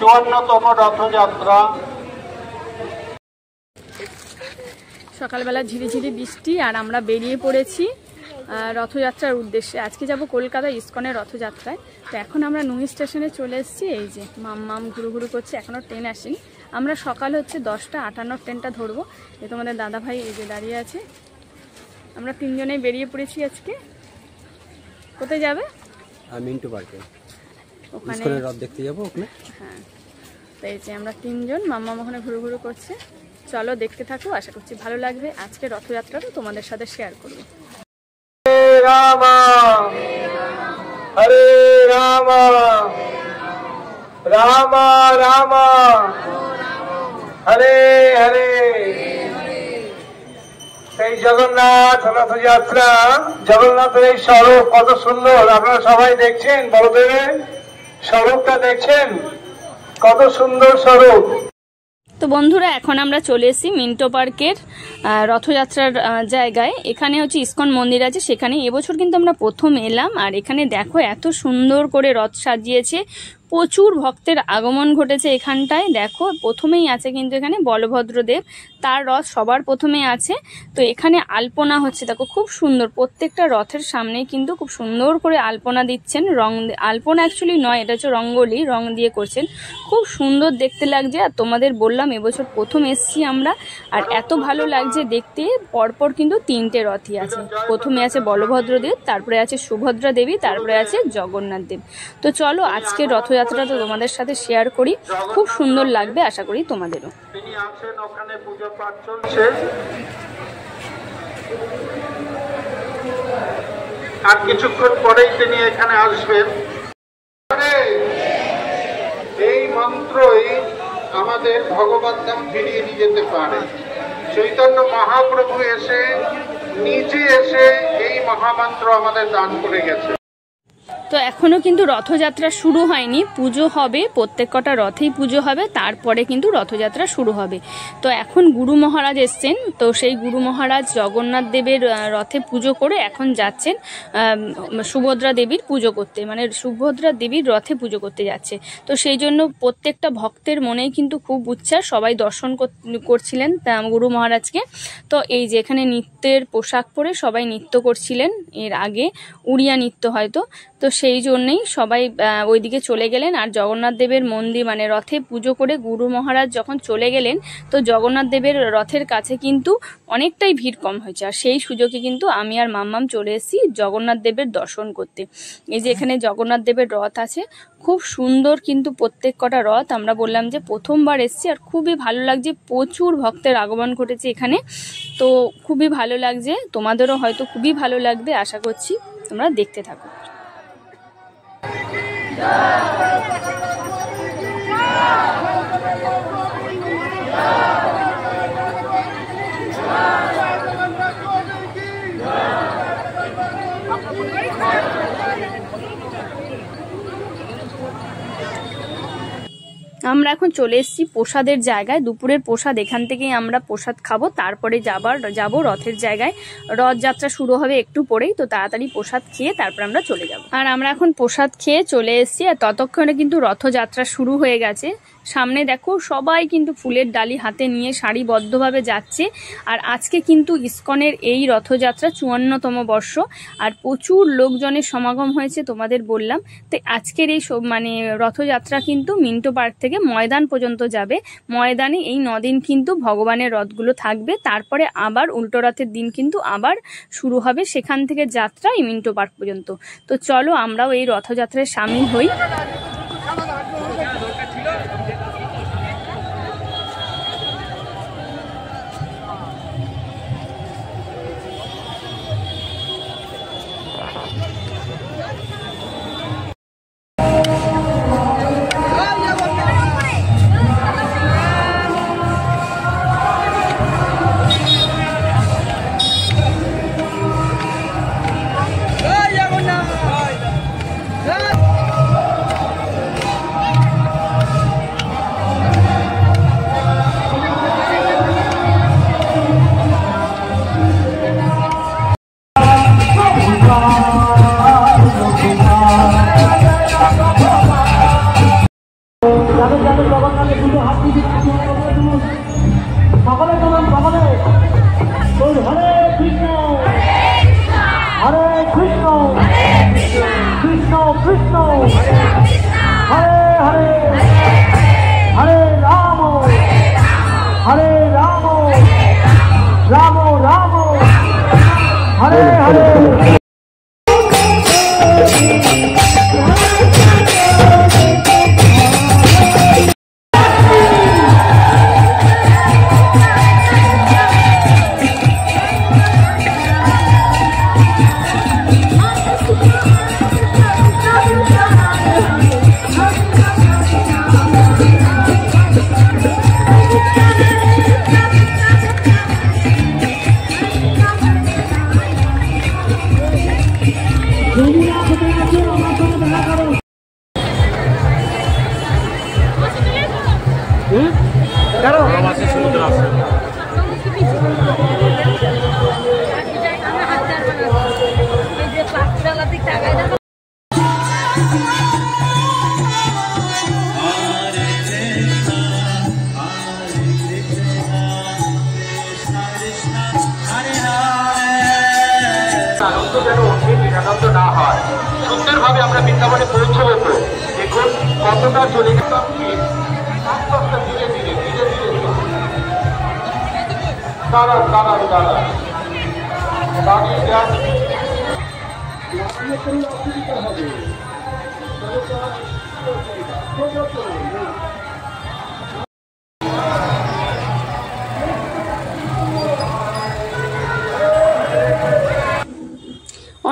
54তম রথযাত্রা। সকালবেলা ঝিরিঝিরি বৃষ্টি আর আমরা বেরিয়ে পড়েছি রথযাত্রার উদ্দেশ্যে। আজকে যাব কলকাতা ইসকনের রথযাত্রায়। তো এখন আমরা নুই স্টেশনে চলে এসেছি। এই যে মাম ঘুরু ঘুরু করছে, এখনও ট্রেন আসেনি। আমরা সকাল হচ্ছে 10:58 ট্রেনটা ধরবো। এই তোমাদের দাদাভাই এই যে দাঁড়িয়ে আছে। আমরা তিনজনেই বেরিয়ে পড়েছি আজকে। কোথায় যাবে? মিন্টু পার্কে, ওখানে রথ দেখতে যাবো ওখানে। হ্যাঁ, তো এই যে আমরা তিনজন, মাম্মা ওখানে ঘুরু ঘুরু করছে। চলো দেখতে থাকো, আশা করছি ভালো লাগবে। আজকে রথযাত্রাটা তোমাদের সাথে শেয়ার করবো। রাম হরে রাম রাম রাম হরে হরে। এই জগন্নাথ রথযাত্রা, জগন্নাথের এই স্বরূপ কত সুন্দর আপনারা সবাই দেখছেন। বলদেবের স্বরূপটা দেখছেন, কত সুন্দর স্বরূপ। তো বন্ধুরা, এখন আমরা চলে এসেছি মিন্টো পার্কের রথযাত্রার জায়গায়। এখানে হচ্ছে ইসকন মন্দির আছে, সেখানে এবছর কিন্তু আমরা প্রথম এলাম। আর এখানে দেখো এত সুন্দর করে রথ সাজিয়েছে, প্রচুর ভক্তের আগমন ঘটেছে এখানটায়। দেখো প্রথমেই আছে কিন্তু এখানে বলভদ্রদেব, তার রথ সবার প্রথমে আছে। তো এখানে আলপনা হচ্ছে, দেখো খুব সুন্দর। প্রত্যেকটা রথের সামনে কিন্তু খুব সুন্দর করে আলপনা দিচ্ছেন। আলপনা অ্যাকচুয়ালি নয়, এটা হচ্ছে রঙ্গোলি, রং দিয়ে করছেন। খুব সুন্দর দেখতে লাগছে। আর তোমাদের বললাম এবছর প্রথম এসছি আমরা, আর এত ভালো লাগছে দেখতে। পরপর কিন্তু 3টে রথই আছে। প্রথমে আছে বলভদ্রদেব, তারপরে আছে সুভদ্রা দেবী, তারপরে আছে জগন্নাথ দেব। তো চলো আজকে রথযাত্রাটা তোমাদের সাথে শেয়ার করি। খুব সুন্দর লাগবে, আশা করি তোমাদেরও। তিনি আছেন ওখানে, পূজা পাঠ চলছে। আর কিছুক্ষণ পরেই তিনি এখানে আসবেন। এই মন্ত্রই আমাদের ভগবান ধাম ফিরিয়ে নিয়ে যেতে পারে। চৈতন্য মহাপ্রভু নিজে এসে এই মহামন্ত্র আমাদের দান করে গেছে। তো এখনো কিন্তু রথযাত্রা শুরু হয়নি, পুজো হবে। প্রত্যেক কটা রথেই পুজো হবে, তারপরে কিন্তু রথযাত্রা শুরু হবে। তো এখন গুরু মহারাজ এসছেন, তো সেই গুরু মহারাজ জগন্নাথ দেবের রথে পুজো করে এখন যাচ্ছেন সুভদ্রা দেবীর পুজো করতে, মানে সুভদ্রা দেবীর রথে পুজো করতে যাচ্ছে। তো সেই জন্য প্রত্যেকটা ভক্তের মনেই কিন্তু খুব উচ্ছ্বাস, সবাই দর্শন করছিলেন গুরু মহারাজকে। তো এই যে এখানে নৃত্যের পোশাক পরে সবাই নৃত্য করছিলেন, এর আগে উড়িয়া নৃত্য হয়তো। তো সেই জন্যেই সবাই ওইদিকে চলে গেলেন। আর জগন্নাথ দেবের মন্দির মানে রথে পুজো করে গুরু মহারাজ যখন চলে গেলেন, তো জগন্নাথ দেবের রথের কাছে কিন্তু অনেকটাই ভিড় কম হয়েছে। আর সেই সুযোগে কিন্তু আমি আর মাম্মাম চলে এসেছি জগন্নাথ দেবের দর্শন করতে। এই যে এখানে জগন্নাথ দেবের রথ আছে, খুব সুন্দর কিন্তু প্রত্যেক কটা রথ। আমরা বললাম যে প্রথমবার এসেছি, আর খুবই ভালো লাগছে। প্রচুর ভক্তের আগমন ঘটেছে এখানে, তো খুবই ভালো লাগছে। তোমাদেরও হয়তো খুবই ভালো লাগবে, আশা করছি তোমরা দেখতে থাকো। আমরা এখন চলে এসেছি প্রসাদের জায়গায়। দুপুরের প্রসাদ এখান থেকেই আমরা প্রসাদ খাবো, তারপরে যাব রথের জায়গায়। রথযাত্রা শুরু হবে একটু পরেই, তো তাড়াতাড়ি প্রসাদ খেয়ে তারপর আমরা চলে যাব। আর আমরা এখন প্রসাদ খেয়ে চলে এসেছি, আর ততক্ষণে কিন্তু রথযাত্রা শুরু হয়ে গেছে। সামনে দেখো সবাই কিন্তু ফুলের ডালি হাতে নিয়ে সারিবদ্ধভাবে যাচ্ছে। আর আজকে কিন্তু ইসকনের এই রথযাত্রা 54তম বর্ষ, আর প্রচুর লোকজনের সমাগম হয়েছে তোমাদের বললাম। তো আজকের এই মানে রথযাত্রা কিন্তু মিন্টো পার্ক থেকে ময়দান পর্যন্ত যাবে। ময়দানে এই 9 দিন কিন্তু ভগবানের রথগুলো থাকবে, তারপরে আবার উল্টো রথের দিন কিন্তু আবার শুরু হবে সেখান থেকে যাত্রা এই মিন্টো পার্ক পর্যন্ত। তো চলো আমরাও এই রথযাত্রায় সামিল হই। আনন্দ যেন আনন্দ না হয়, সুন্দরভাবে আমরা বৃন্দাবনে পৌঁছবো। তো দেখুন কতটা চলে গেলাম, ধীরে ধীরে ধীরে ধীরে দাঁড়ান দাঁড়ান দাঁড়ান দাঁড়িয়ে যান। অসুবিধা হবে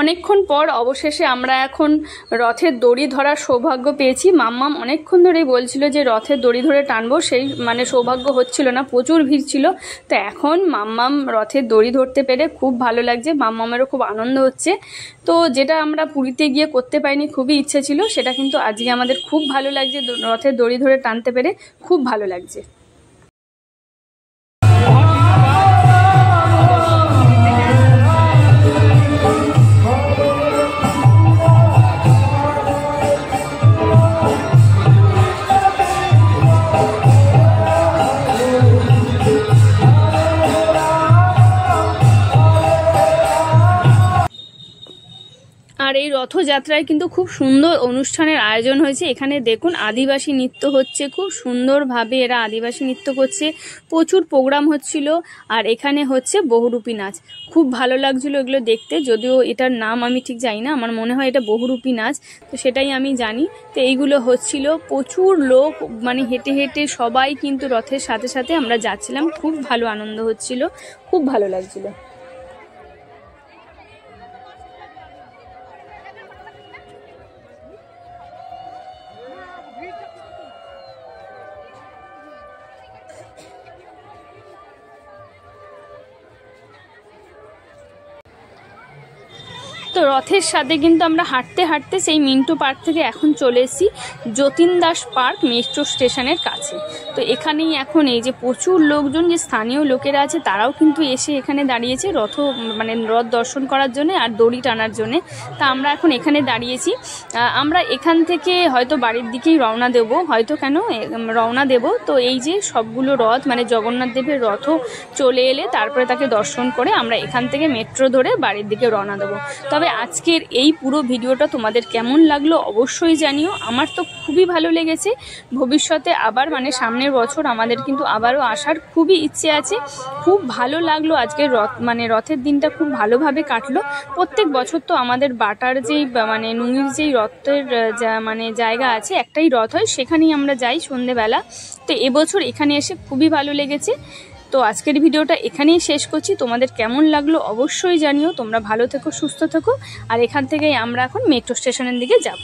অনেকক্ষণ পর অবশেষে আমরা এখন রথের দড়ি ধরার সৌভাগ্য পেয়েছি। মাম্মাম অনেকক্ষণ ধরেই বলছিল যে রথের দড়ি ধরে টানবো, সেই মানে সৌভাগ্য হচ্ছিল না, প্রচুর ভিড় ছিল। তো এখন মাম্মাম রথের দড়ি ধরতে পেরে খুব ভালো লাগছে, মাম্মামেরও খুব আনন্দ হচ্ছে। তো যেটা আমরা পুরীতে গিয়ে করতে পারিনি, খুবই ইচ্ছে ছিল, সেটা কিন্তু আজকে আমাদের খুব ভালো লাগছে, রথের দড়ি ধরে টানতে পেরে খুব ভালো লাগছে। আর এই রথযাত্রায় কিন্তু খুব সুন্দর অনুষ্ঠানের আয়োজন হয়েছে। এখানে দেখুন আদিবাসী নৃত্য হচ্ছে, খুব সুন্দরভাবে এরা আদিবাসী নৃত্য করছে, প্রচুর প্রোগ্রাম হচ্ছিল। আর এখানে হচ্ছে বহুরূপী নাচ, খুব ভালো লাগছিল এগুলো দেখতে, যদিও এটার নাম আমি ঠিক জানি না, আমার মনে হয় এটা বহুরূপী নাচ, তো সেটাই আমি জানি। তো এইগুলো হচ্ছিল, প্রচুর লোক মানে হেঁটে হেঁটে সবাই কিন্তু রথের সাথে সাথে আমরা যাচ্ছিলাম, খুব ভালো আনন্দ হচ্ছিল, খুব ভালো লাগছিল। তো রথের সাথে কিন্তু আমরা হাঁটতে হাঁটতে সেই মিন্টু পার্ক থেকে এখন চলে এসেছি যতীন দাস পার্ক মেট্রো স্টেশনের কাছে। তো এখানেই এখন এই যে প্রচুর লোকজন, যে স্থানীয় লোকেরা আছে তারাও কিন্তু এসে এখানে দাঁড়িয়েছে রথ দর্শন করার জন্য আর দড়ি টানার জন্য। তা আমরা এখন এখানে দাঁড়িয়েছি, আমরা এখান থেকে হয়তো বাড়ির দিকেই রওনা দেব, হয়তো কেন রওনা দেব। তো এই যে সবগুলো রথ মানে জগন্নাথ দেবের রথও চলে এলে তারপরে তাকে দর্শন করে আমরা এখান থেকে মেট্রো ধরে বাড়ির দিকে রওনা দেবো। তবে আজকের এই পুরো ভিডিওটা তোমাদের কেমন লাগলো অবশ্যই জানিও, আমার তো খুবই ভালো লেগেছে। ভবিষ্যতে আবার মানে সামনের বছর আমাদের কিন্তু আবারও আসার খুবই ইচ্ছে আছে। খুব ভালো লাগলো আজকের রথের দিনটা খুব ভালোভাবে কাটলো। প্রত্যেক বছর তো আমাদের বাটার যেই মানে নুঙ্গির যেই রথের জায়গা আছে, একটাই রথ হয়, সেখানেই আমরা যাই সন্ধেবেলা। তো এবছর এখানে এসে খুবই ভালো লেগেছে। তো আজকের ভিডিওটা এখানেই শেষ করছি, তোমাদের কেমন লাগলো অবশ্যই জানিও। তোমরা ভালো থেকো, সুস্থ থেকো। আর এখান থেকেই আমরা এখন মেট্রো স্টেশনের দিকে যাব।